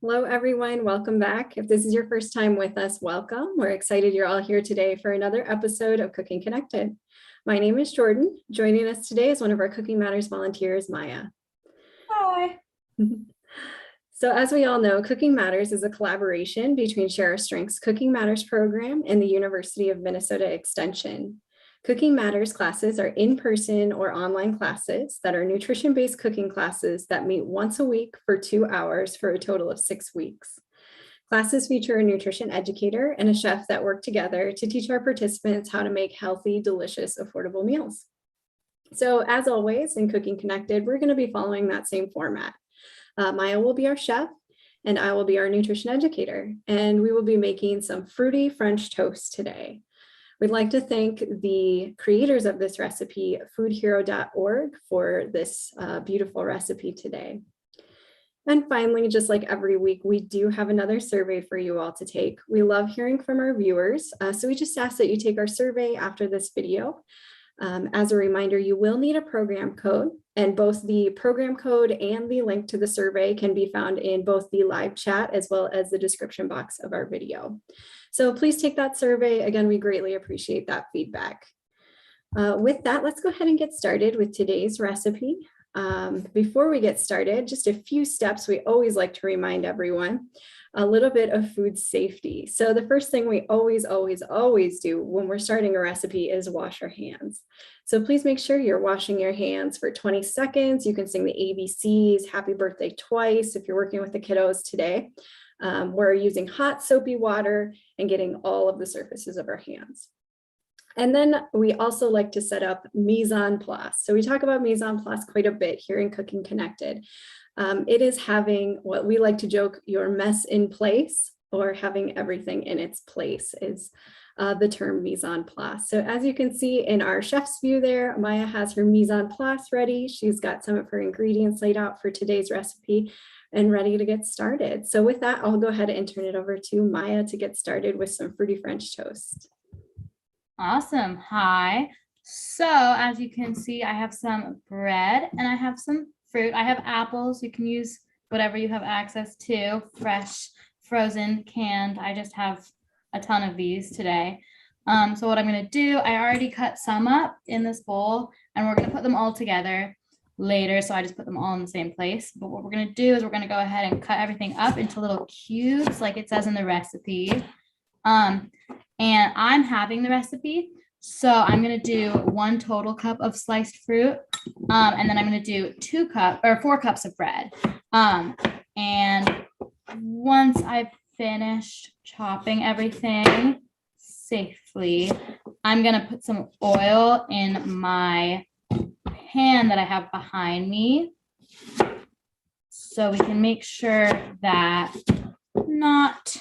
Hello, everyone. Welcome back. If this is your first time with us, welcome. We're excited you're all here today for another episode of Cooking Connected. My name is Jordan. Joining us today is one of our Cooking Matters volunteers, Maya. Hi. So as we all know, Cooking Matters is a collaboration between Share Our Strengths Cooking Matters program and the University of Minnesota Extension. Cooking Matters classes are in-person or online classes that are nutrition-based cooking classes that meet once a week for 2 hours for a total of 6 weeks. Classes feature a nutrition educator and a chef that work together to teach our participants how to make healthy, delicious, affordable meals. So as always, in Cooking Connected, we're going to be following that same format. Maya will be our chef and I will be our nutrition educator, and we will be making some fruity French toast today. We'd like to thank the creators of this recipe, foodhero.org, for this beautiful recipe today. And finally, just like every week, we do have another survey for you all to take. We love hearing from our viewers, so we just ask that you take our survey after this video. As a reminder, you will need a program code, and both the program code and the link to the survey can be found in both the live chat as well as the description box of our video. So please take that survey. Again, we greatly appreciate that feedback. With that, let's go ahead and get started with today's recipe. Before we get started, just a few steps we always like to remind everyone. A little bit of food safety. So the first thing we always do when we're starting a recipe is wash our hands. So please make sure you're washing your hands for 20 seconds. You can sing the ABCs, happy birthday twice if you're working with the kiddos today. We're using hot soapy water and getting all of the surfaces of our hands. And then we also like to set up mise en place. So we talk about mise en place quite a bit here in Cooking Connected. It is having what we like to joke, your mess in place, or having everything in its place is the term mise en place. So as you can see in our chef's view there, Maya has her mise en place ready. She's got some of her ingredients laid out for today's recipe and ready to get started. So with that, I'll go ahead and turn it over to Maya to get started with some fruity French toast. Awesome. Hi. So as you can see, I have some bread and I have some fruit. I have apples. You can use whatever you have access to, fresh, frozen, canned. I just have a ton of these today. So what I'm going to do, I already cut some up in this bowl and we're going to put them all together later. So I just put them all in the same place. But what we're going to do is we're going to go ahead and cut everything up into little cubes like it says in the recipe. And I'm having the recipe. So I'm going to do 1 total cup of sliced fruit. And then I'm going to do 4 cups of bread. And once I've finished chopping everything safely, I'm going to put some oil in my pan that I have behind me, so we can make sure that not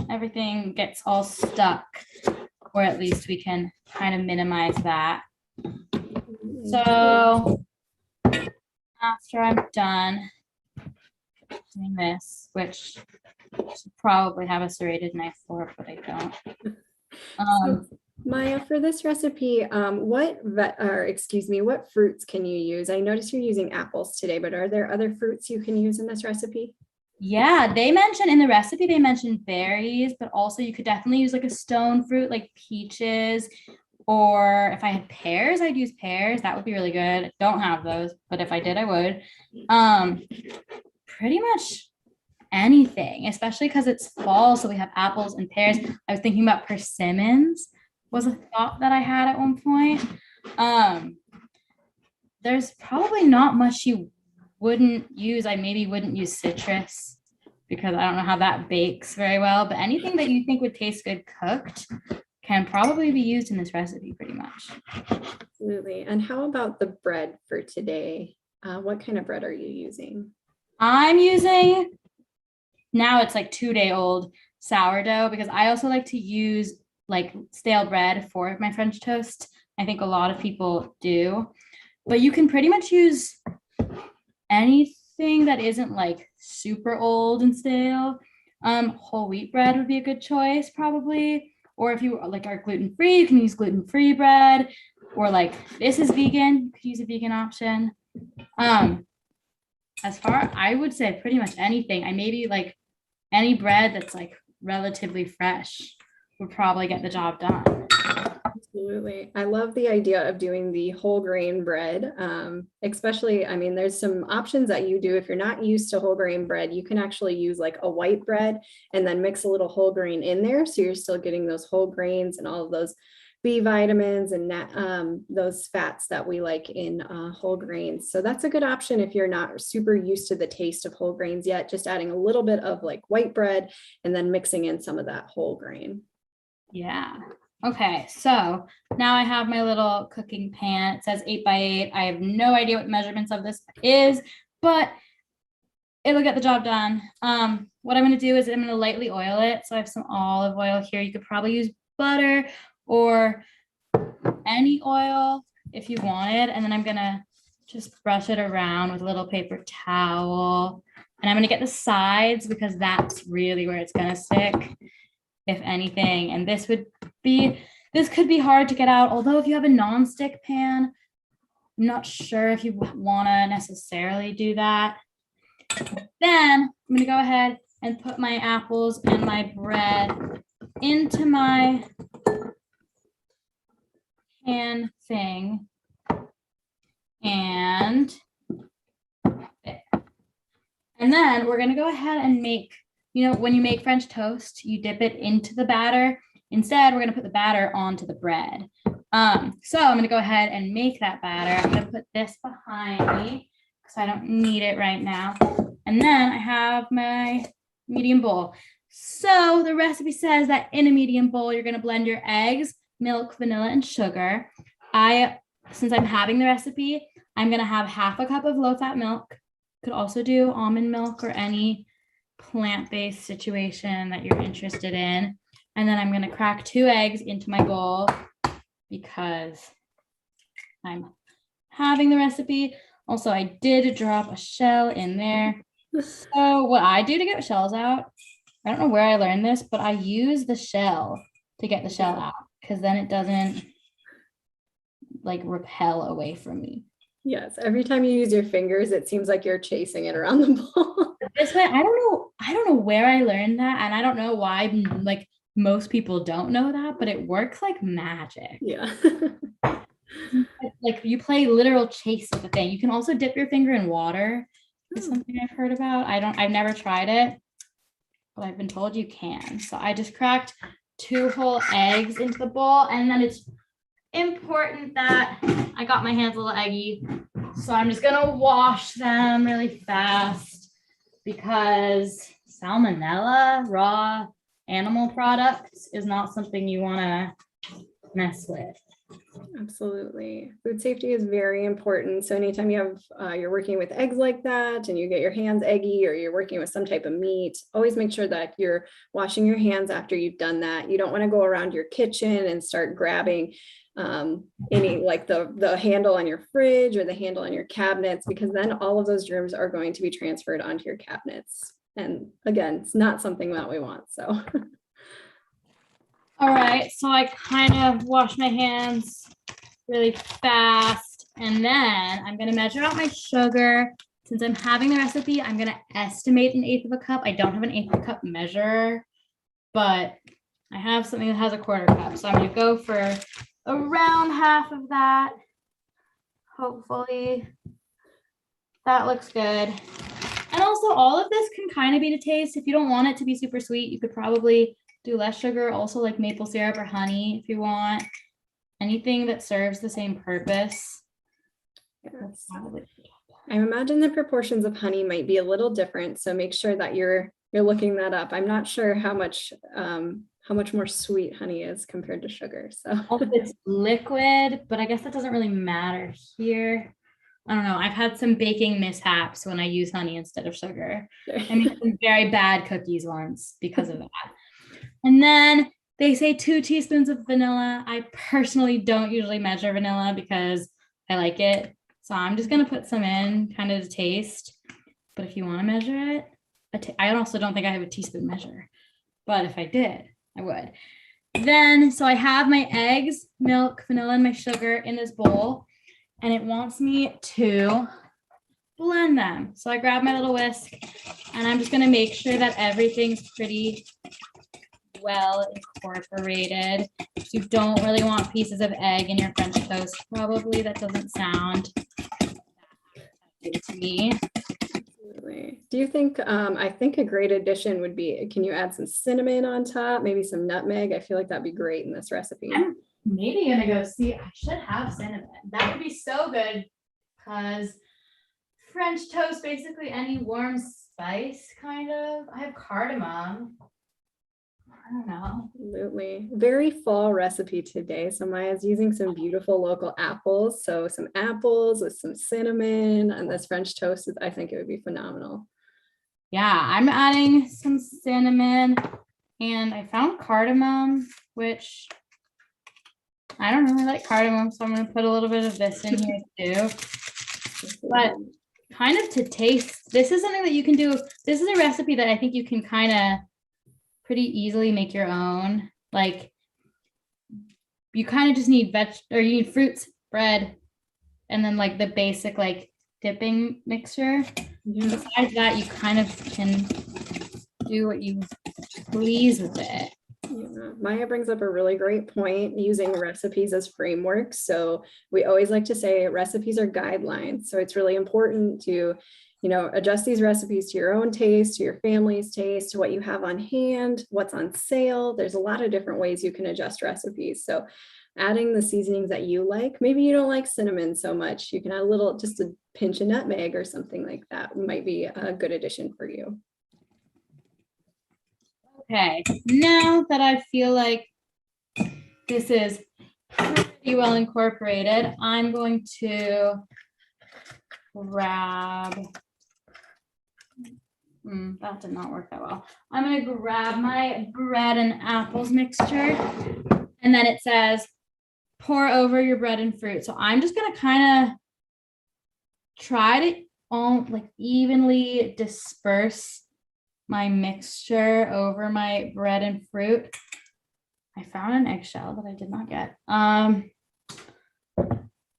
everything gets all stuck, or at least we can kind of minimize that. So after I'm done doing this, which I should probably have a serrated knife for, but I don't. So, Maya, for this recipe, what fruits can you use? I noticed you're using apples today, but are there other fruits you can use in this recipe? Yeah, they mentioned in the recipe, they mentioned berries, but also you could definitely use like a stone fruit like peaches, or if I had pears, I'd use pears. That would be really good. Don't have those, but if I did, I would. Pretty much anything, especially because it's fall, so we have apples and pears. I was thinking about persimmons was a thought that I had at one point. There's probably not much you wouldn't use. I maybe wouldn't use citrus because I don't know how that bakes very well, but anything that you think would taste good cooked can probably be used in this recipe pretty much. Absolutely. And how about the bread for today? What kind of bread are you using? I'm using, now it's like 2-day-old sourdough, because I also like to use like stale bread for my French toast. I think a lot of people do, but you can pretty much use anything that isn't like super old and stale. Whole wheat bread would be a good choice probably, or if you like are gluten-free, you can use gluten-free bread, or like this is vegan, you could use a vegan option. As far, I would say pretty much anything. I maybe like any bread that's like relatively fresh would probably get the job done. Absolutely. I love the idea of doing the whole grain bread. Especially, I mean, there's some options that you do. If you're not used to whole grain bread, you can actually use like a white bread and then mix a little whole grain in there. So you're still getting those whole grains and all of those B vitamins and those fats that we like in whole grains. So that's a good option if you're not super used to the taste of whole grains yet, just adding a little bit of like white bread and then mixing in some of that whole grain. Yeah. Okay, so now I have my little cooking pan. It says 8x8. I have no idea what the measurements of this is, but it'll get the job done. What I'm going to do is I'm going to lightly oil it. So I have some olive oil here. You could probably use butter or any oil if you wanted. And then I'm going to just brush it around with a little paper towel. And I'm going to get the sides because that's really where it's going to stick, if anything. And this could be hard to get out. Although if you have a non-stick pan, I'm not sure if you want to necessarily do that. Then I'm going to go ahead and put my apples and my bread into my pan thing. And then we're going to go ahead and make, when you make French toast, you dip it into the batter. Instead, we're going to put the batter onto the bread. So I'm going to go ahead and make that batter. I'm going to put this behind me because I don't need it right now. And then I have my medium bowl. So the recipe says that in a medium bowl, you're going to blend your eggs, milk, vanilla, and sugar. Since I'm having the recipe, I'm going to have half a cup of low-fat milk. Could also do almond milk or any plant-based situation that you're interested in. And then I'm going to crack 2 eggs into my bowl because I'm having the recipe. Also, I did drop a shell in there. So what I do to get shells out, I don't know where I learned this, but I use the shell to get the shell out because then it doesn't like repel away from me. Yes, every time you use your fingers, it seems like you're chasing it around the bowl. This way, I don't know where I learned that, and I don't know why like most people don't know that, but it works like magic. Yeah. Like you play literal chase with the thing. You can also dip your finger in water. Is something I've heard about. I've never tried it, but I've been told you can. So I just cracked 2 whole eggs into the bowl, and then it's important that I got my hands a little eggy. So I'm just gonna wash them really fast because salmonella, raw animal products is not something you want to mess with. Absolutely. Food safety is very important. So anytime you have, you're working with eggs like that and you get your hands eggy or you're working with some type of meat, always make sure that you're washing your hands after you've done that. You don't want to go around your kitchen and start grabbing any like the handle on your fridge or the handle on your cabinets, because then all of those germs are going to be transferred onto your cabinets. And again, it's not something that we want. So. All right, so I kind of wash my hands really fast, and then I'm going to measure out my sugar. Since I'm having the recipe, I'm going to estimate 1/8 of a cup. I don't have an 1/8 of a cup measure, but I have something that has a 1/4 cup. So I'm going to go for around half of that. Hopefully that looks good. And also all of this can kind of be to taste. If you don't want it to be super sweet, you could probably do less sugar, also like maple syrup or honey if you want. Anything that serves the same purpose. Yes. I imagine the proportions of honey might be a little different, so make sure that you're looking that up. I'm not sure how much more sweet honey is compared to sugar. So it's liquid, but I guess that doesn't really matter here. I don't know. I've had some baking mishaps when I use honey instead of sugar. I made some very bad cookies once because of that. And then they say 2 teaspoons of vanilla. I personally don't usually measure vanilla because I like it. So I'm just going to put some in kind of to taste. But if you want to measure it, I also don't think I have a teaspoon measure. But if I did, I would. Then, so I have my eggs, milk, vanilla, and my sugar in this bowl. And it wants me to blend them. So I grab my little whisk and I'm just gonna make sure that everything's pretty well incorporated. You don't really want pieces of egg in your French toast. Probably that doesn't sound good to me. Absolutely. Do you think, I think a great addition would be, can you add some cinnamon on top, maybe some nutmeg? I feel like that'd be great in this recipe. I'm maybe gonna go see. I should have cinnamon. That would be so good because French toast, basically any warm spice, kind of. I have cardamom. I don't know. Absolutely. Very fall recipe today. So Maya's using some beautiful local apples. So some apples with some cinnamon and this French toast, I think it would be phenomenal. Yeah, I'm adding some cinnamon and I found cardamom, which I don't really like cardamom, so I'm going to put a little bit of this in here too. But kind of to taste, this is something that you can do. This is a recipe that I think you can kind of pretty easily make your own. Like you kind of just need you need fruits, bread, and then like the basic like dipping mixture. Yeah. Besides that, you kind of can do what you please with it. Yeah. Maya brings up a really great point, using recipes as frameworks. So we always like to say recipes are guidelines. So it's really important to, adjust these recipes to your own taste, to your family's taste, to what you have on hand, what's on sale. There's a lot of different ways you can adjust recipes. So adding the seasonings that you like, maybe you don't like cinnamon so much, you can add just a pinch of nutmeg or something like that might be a good addition for you. Okay, now that I feel like this is pretty well incorporated, I'm going to grab, that did not work that well. I'm going to grab my bread and apples mixture, and then it says, pour over your bread and fruit. So I'm just going to kind of try to evenly disperse my mixture over my bread and fruit. I found an eggshell that I did not get.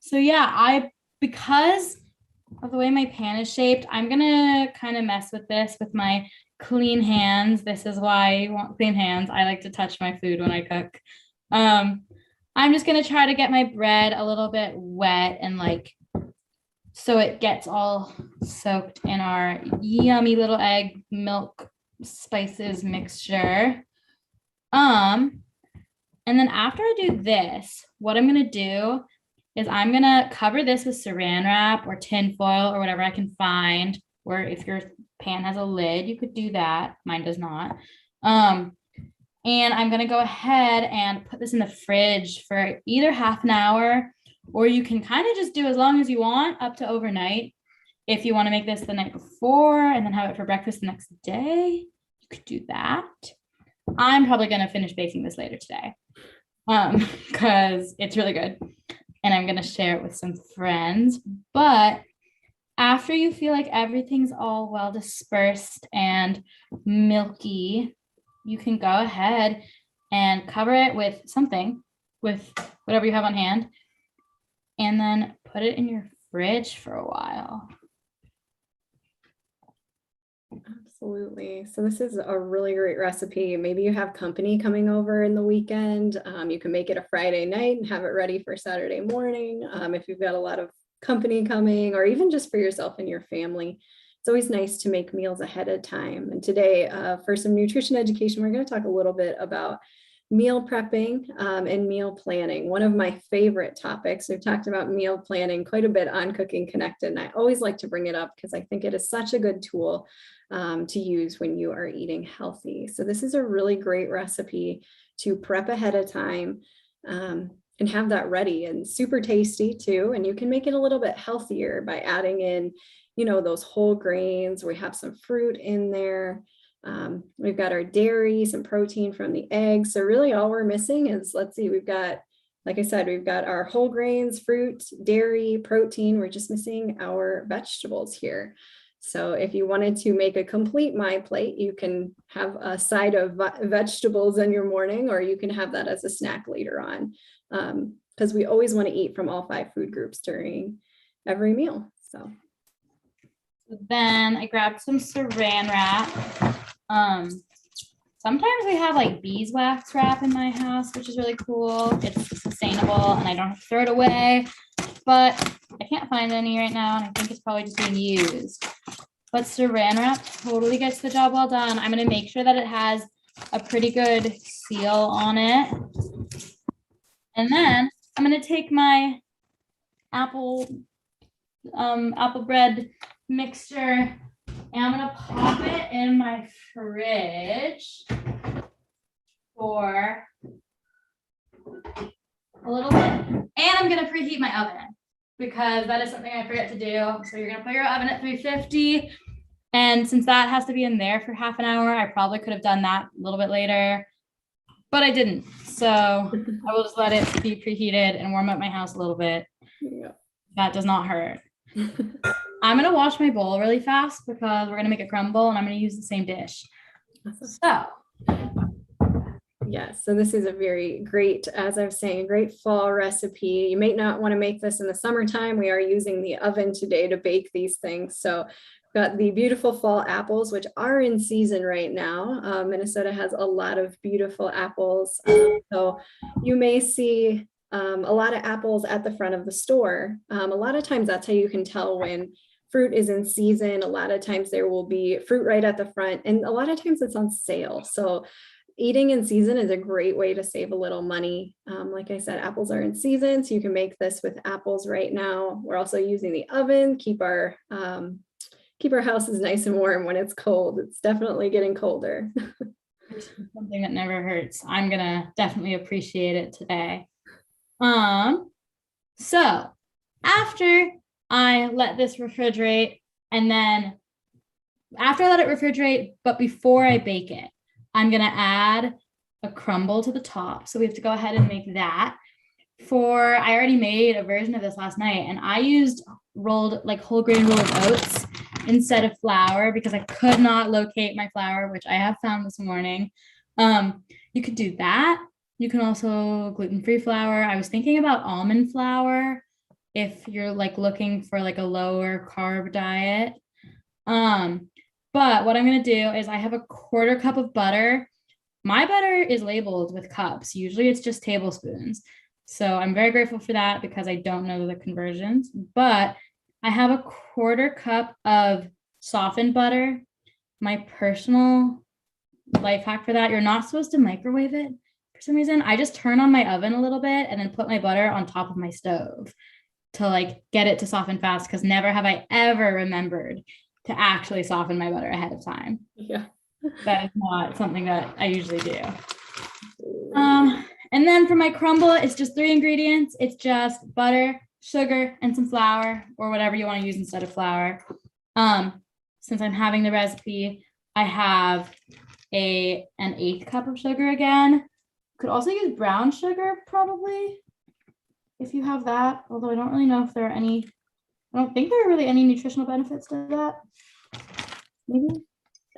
So yeah, because of the way my pan is shaped, I'm gonna kind of mess with this with my clean hands. This is why you want clean hands. I like to touch my food when I cook. I'm just gonna try to get my bread a little bit wet and so it gets all soaked in our yummy little egg milk spices mixture. And then after I do this, what I'm gonna do is I'm gonna cover this with saran wrap or tin foil or whatever I can find, or if your pan has a lid, you could do that. Mine does not. And I'm gonna go ahead and put this in the fridge for either half an hour, or you can kind of just do as long as you want, up to overnight. If you want to make this the night before and then have it for breakfast the next day, you could do that. I'm probably going to finish baking this later today because it's really good. And I'm going to share it with some friends. But after you feel like everything's all well dispersed and milky, you can go ahead and cover it with something, with whatever you have on hand, and then put it in your fridge for a while. Absolutely. So this is a really great recipe. Maybe you have company coming over in the weekend. You can make it a Friday night and have it ready for Saturday morning. If you've got a lot of company coming, or even just for yourself and your family, it's always nice to make meals ahead of time. And today, for some nutrition education, we're going to talk a little bit about meal prepping and meal planning. One of my favorite topics. We've talked about meal planning quite a bit on Cooking Connected, and I always like to bring it up because I think it is such a good tool to use when you are eating healthy. So this is a really great recipe to prep ahead of time and have that ready, and super tasty too. And you can make it a little bit healthier by adding in, those whole grains. We have some fruit in there. We've got our dairy, some protein from the eggs. So really all we're missing is, let's see, we've got, like I said, we've got our whole grains, fruit, dairy, protein. We're just missing our vegetables here. So if you wanted to make a complete My Plate, you can have a side of vegetables in your morning, or you can have that as a snack later on. Because we always want to eat from all 5 food groups during every meal. So Then I grabbed some saran wrap. Sometimes we have like beeswax wrap in my house, which is really cool. It's sustainable and I don't have to throw it away, but I can't find any right now. And I think it's probably just being used. But saran wrap totally gets the job well done. I'm going to make sure that it has a pretty good seal on it. And then I'm going to take my apple bread mixture and I'm going to pop it in my fridge for a little bit. And I'm going to preheat my oven because that is something I forget to do. So you're going to put your oven at 350. And since that has to be in there for half an hour, I probably could have done that a little bit later, but I didn't. So I will just let it be preheated and warm up my house a little bit. Yeah. That does not hurt. I'm going to wash my bowl really fast because we're going to make a crumble and I'm going to use the same dish. So. Yes, so this is a very great, as I was saying, a great fall recipe. You may not want to make this in the summertime. We are using the oven today to bake these things. So we've got the beautiful fall apples, which are in season right now. Minnesota has a lot of beautiful apples. So you may see a lot of apples at the front of the store. A lot of times that's how you can tell when fruit is in season. A lot of times there will be fruit right at the front, and a lot of times it's on sale. So eating in season is a great way to save a little money. Like I said, apples are in season, so you can make this with apples right now. We're also using the oven, keep our houses nice and warm when it's cold. It's definitely getting colder. Something that never hurts. I'm gonna definitely appreciate it today. So after I let this refrigerate, and then after I let it refrigerate, but before I bake it, I'm gonna add a crumble to the top. So we have to go ahead and make that. I already made a version of this last night, and I used whole grain rolled oats instead of flour because I could not locate my flour, which I have found this morning. You could do that. You can also gluten-free flour. I was thinking about almond flour if you're like looking for like a lower carb diet. But what I'm going to do is I have a 1/4 cup of butter. My butter is labeled with cups. Usually it's just tablespoons. So I'm very grateful for that because I don't know the conversions, but I have a 1/4 cup of softened butter. My personal life hack for that, you're not supposed to microwave it for some reason. I just turn on my oven a little bit and then put my butter on top of my stove to like get it to soften fast, because never have I ever remembered to actually soften my butter ahead of time. Yeah. That is not something that I usually do. And then for my crumble, it's just 3 ingredients. It's just butter, sugar, and some flour, or whatever you want to use instead of flour. Since I'm having the recipe, I have an 1/8 cup of sugar again. Could also use brown sugar probably, if you have that, although I don't really know if there are any. I don't think there are really any nutritional benefits to that. Maybe.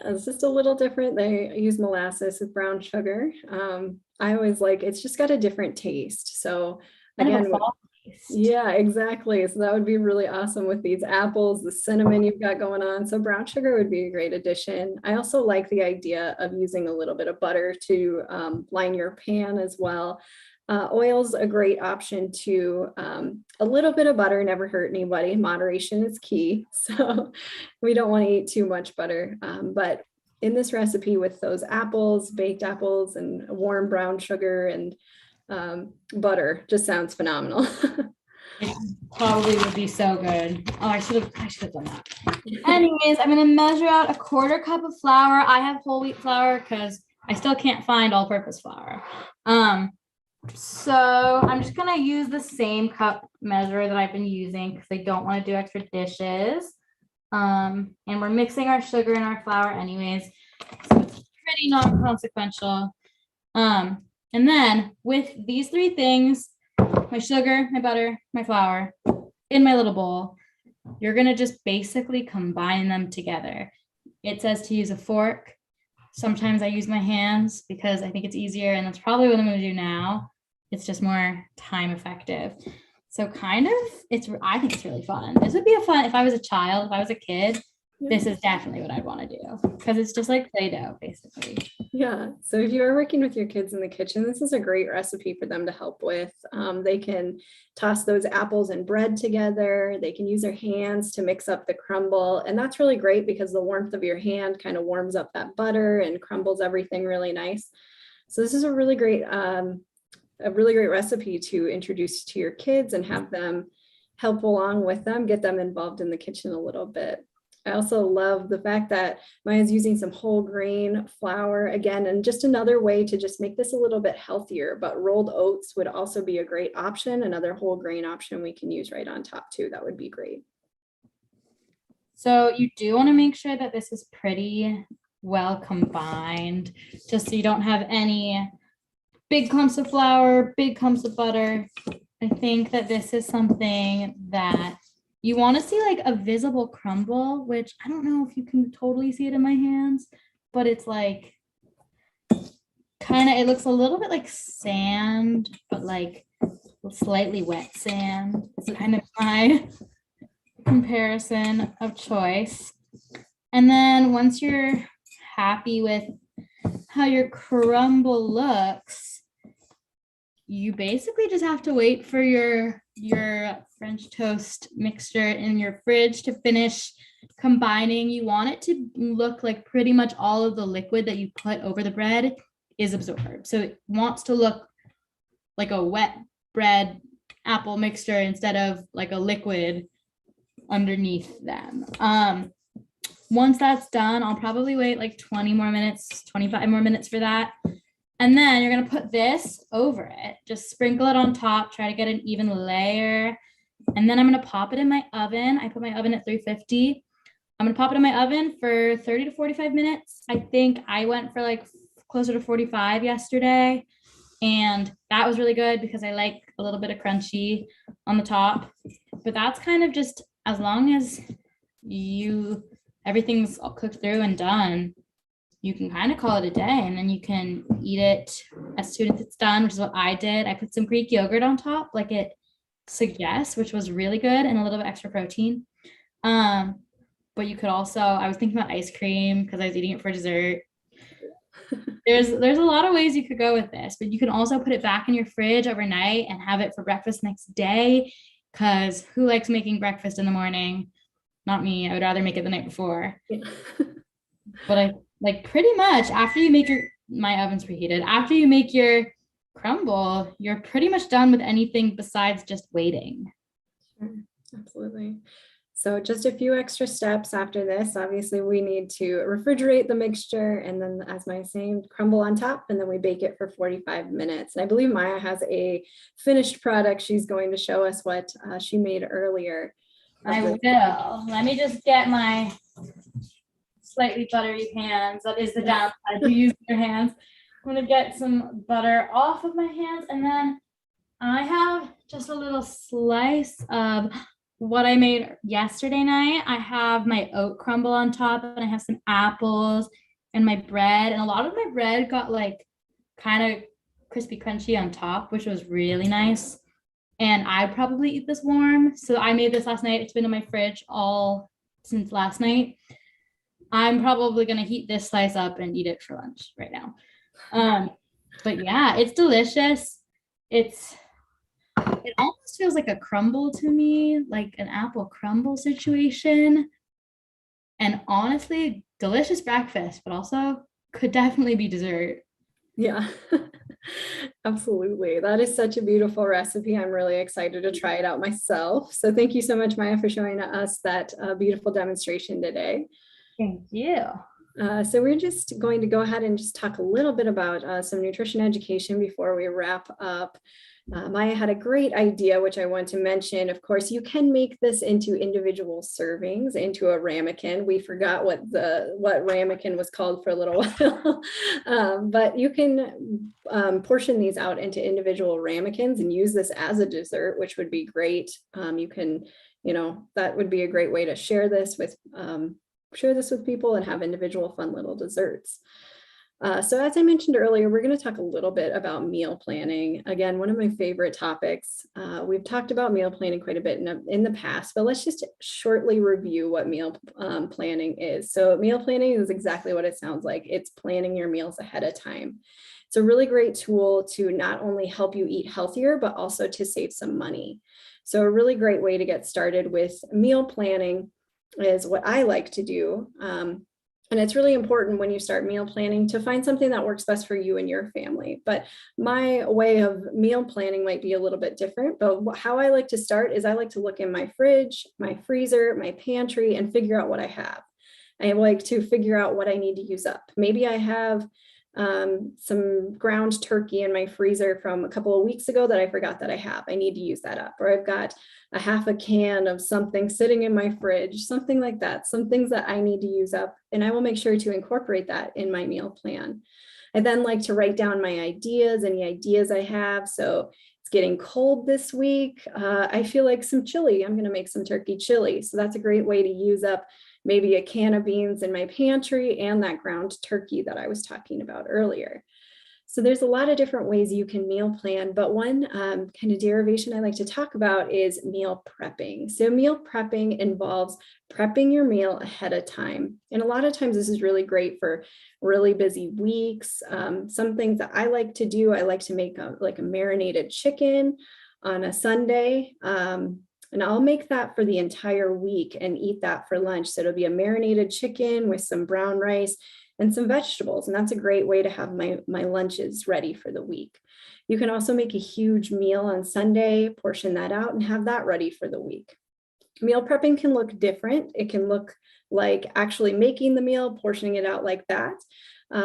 It's just a little different. They use molasses with brown sugar. I always like, it's just got a different taste. So again, yeah, exactly. So that would be really awesome with these apples, the cinnamon you've got going on. So brown sugar would be a great addition. I also like the idea of using a little bit of butter to line your pan as well. Oil's a great option too. A little bit of butter never hurt anybody. Moderation is key. So we don't want to eat too much butter. But in this recipe with those apples, baked apples and warm brown sugar and butter, just sounds phenomenal. It probably would be so good. Oh, I should have done that. Anyways, I'm gonna measure out a 1/4 cup of flour. I have whole wheat flour because I still can't find all-purpose flour. So I'm just gonna use the same cup measure that I've been using because I don't want to do extra dishes. And we're mixing our sugar and our flour anyways, so it's pretty non-consequential. And then with these 3 things, my sugar, my butter, my flour, in my little bowl, you're gonna just basically combine them together. It says to use a fork. Sometimes I use my hands because I think it's easier, and that's probably what I'm gonna do now. It's just more time effective. So I think it's really fun. This would be if I was a child, if I was a kid, this is definitely what I'd want to do because it's just like Play-Doh, basically. Yeah. So if you are working with your kids in the kitchen, this is a great recipe for them to help with. They can toss those apples and bread together. They can use their hands to mix up the crumble. And that's really great because the warmth of your hand kind of warms up that butter and crumbles everything really nice. So this is a really great recipe to introduce to your kids and have them help along with them, get them involved in the kitchen a little bit. I also love the fact that Maya's using some whole grain flour again, and just another way to just make this a little bit healthier, but rolled oats would also be a great option. Another whole grain option we can use right on top too. That would be great. So you do want to make sure that this is pretty well combined, just so you don't have any big clumps of flour, big clumps of butter. I think that this is something that you want to see like a visible crumble, which I don't know if you can totally see it in my hands, but it's like kind of, it looks a little bit like sand, but like slightly wet sand. It's kind of my comparison of choice. And then once you're happy with how your crumble looks, you basically just have to wait for your French toast mixture in your fridge to finish combining. You want it to look like pretty much all of the liquid that you put over the bread is absorbed. So it wants to look like a wet bread apple mixture instead of like a liquid underneath them. Once that's done, I'll probably wait like 20 more minutes, 25 more minutes for that. And then you're going to put this over it. Just sprinkle it on top. Try to get an even layer. And then I'm going to pop it in my oven. I put my oven at 350. I'm going to pop it in my oven for 30 to 45 minutes. I think I went for like closer to 45 yesterday. And that was really good because I like a little bit of crunchy on the top. But that's kind of just as long as everything's all cooked through and done, you can kind of call it a day, and then you can eat it as soon as it's done, which is what I did. I put some Greek yogurt on top like it suggests, which was really good, and a little bit extra protein. But you could also, I was thinking about ice cream because I was eating it for dessert. There's a lot of ways you could go with this, but you can also put it back in your fridge overnight and have it for breakfast next day, because who likes making breakfast in the morning? Not me. I would rather make it the night before. Yeah. But I like pretty much after you make my oven's preheated, after you make your crumble, you're pretty much done with anything besides just waiting. Sure, absolutely. So just a few extra steps after this. Obviously, we need to refrigerate the mixture, and then, as Maya was saying, crumble on top, and then we bake it for 45 minutes. And I believe Maya has a finished product. She's going to show us what she made earlier. I will. Let me just get my slightly buttery hands. That is the downside to using your hands. I'm going to get some butter off of my hands, and then I have just a little slice of what I made yesterday night. I have my oat crumble on top, and I have some apples and my bread, and a lot of my bread got like kind of crispy crunchy on top, which was really nice. And I'd probably eat this warm. So I made this last night. It's been in my fridge all since last night. I'm probably going to heat this slice up and eat it for lunch right now. But yeah, it's delicious. It almost feels like a crumble to me, like an apple crumble situation. And honestly, delicious breakfast, but also could definitely be dessert. Yeah, absolutely. That is such a beautiful recipe. I'm really excited to try it out myself. So thank you so much, Maya, for showing us that beautiful demonstration today. Thank you. So we're just going to go ahead and just talk a little bit about some nutrition education before we wrap up. Maya had a great idea, which I want to mention. Of course, you can make this into individual servings, into a ramekin. We forgot what ramekin was called for a little while, but you can portion these out into individual ramekins and use this as a dessert, which would be great. You can, that would be a great way to share this with people and have individual fun little desserts. So as I mentioned earlier, we're going to talk a little bit about meal planning. Again, one of my favorite topics. We've talked about meal planning quite a bit in the past, but let's just shortly review what meal planning is. So meal planning is exactly what it sounds like. It's planning your meals ahead of time. It's a really great tool to not only help you eat healthier, but also to save some money. So a really great way to get started with meal planning is what I like to do. And it's really important when you start meal planning to find something that works best for you and your family. But my way of meal planning might be a little bit different. But how I like to start is I like to look in my fridge, my freezer, my pantry, and figure out what I have. I like to figure out what I need to use up. Maybe I have some ground turkey in my freezer from a couple of weeks ago that I forgot that I have. I need to use that up. Or I've got a half a can of something sitting in my fridge, something like that, some things that I need to use up, and I will make sure to incorporate that in my meal plan. I then like to write down my ideas, any ideas I have. So it's getting cold this week. I feel like some chili. I'm going to make some turkey chili. So that's a great way to use up maybe a can of beans in my pantry and that ground turkey that I was talking about earlier. So there's a lot of different ways you can meal plan, but one kind of derivation I like to talk about is meal prepping. So meal prepping involves prepping your meal ahead of time. And a lot of times this is really great for really busy weeks. Some things that I like to do, I like to make like a marinated chicken on a Sunday. And I'll make that for the entire week and eat that for lunch. So it'll be a marinated chicken with some brown rice and some vegetables. And that's a great way to have my lunches ready for the week. You can also make a huge meal on Sunday, portion that out and have that ready for the week. Meal prepping can look different. It can look like actually making the meal, portioning it out like that.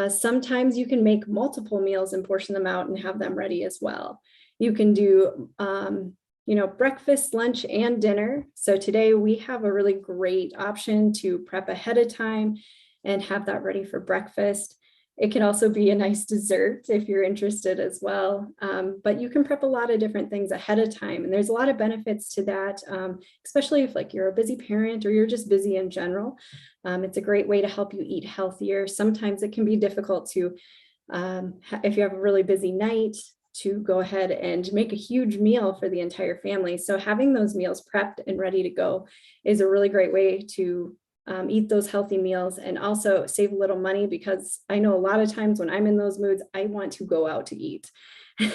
Sometimes you can make multiple meals and portion them out and have them ready as well. You can do breakfast, lunch, and dinner. So today we have a really great option to prep ahead of time and have that ready for breakfast. It can also be a nice dessert if you're interested as well. But you can prep a lot of different things ahead of time. And there's a lot of benefits to that, especially if like you're a busy parent or you're just busy in general. It's a great way to help you eat healthier. Sometimes it can be difficult to, if you have a really busy night, to go ahead and make a huge meal for the entire family. So having those meals prepped and ready to go is a really great way to eat those healthy meals and also save a little money, because I know a lot of times when I'm in those moods, I want to go out to eat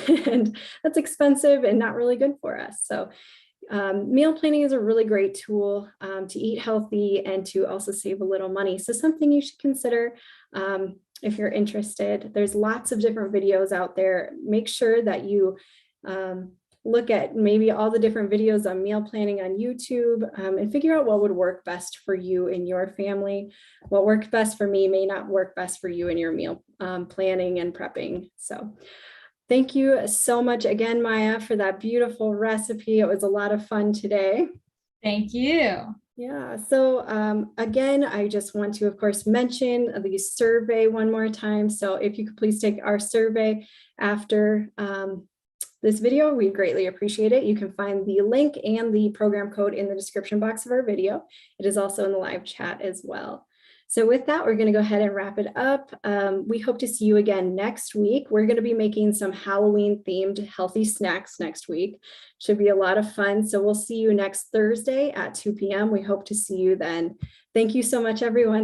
and that's expensive and not really good for us. So meal planning is a really great tool to eat healthy and to also save a little money. So something you should consider if you're interested. There's lots of different videos out there. Make sure that you look at maybe all the different videos on meal planning on YouTube and figure out what would work best for you and your family. What worked best for me may not work best for you in your meal planning and prepping. So thank you so much again, Maya, for that beautiful recipe. It was a lot of fun today. Thank you. Yeah, so again, I just want to, of course, mention the survey one more time. So if you could please take our survey after this video, we greatly appreciate it. You can find the link and the program code in the description box of our video. It is also in the live chat as well. So with that, we're going to go ahead and wrap it up. We hope to see you again next week. We're going to be making some Halloween themed healthy snacks next week. Should be a lot of fun. So we'll see you next Thursday at 2 p.m. We hope to see you then. Thank you so much, everyone.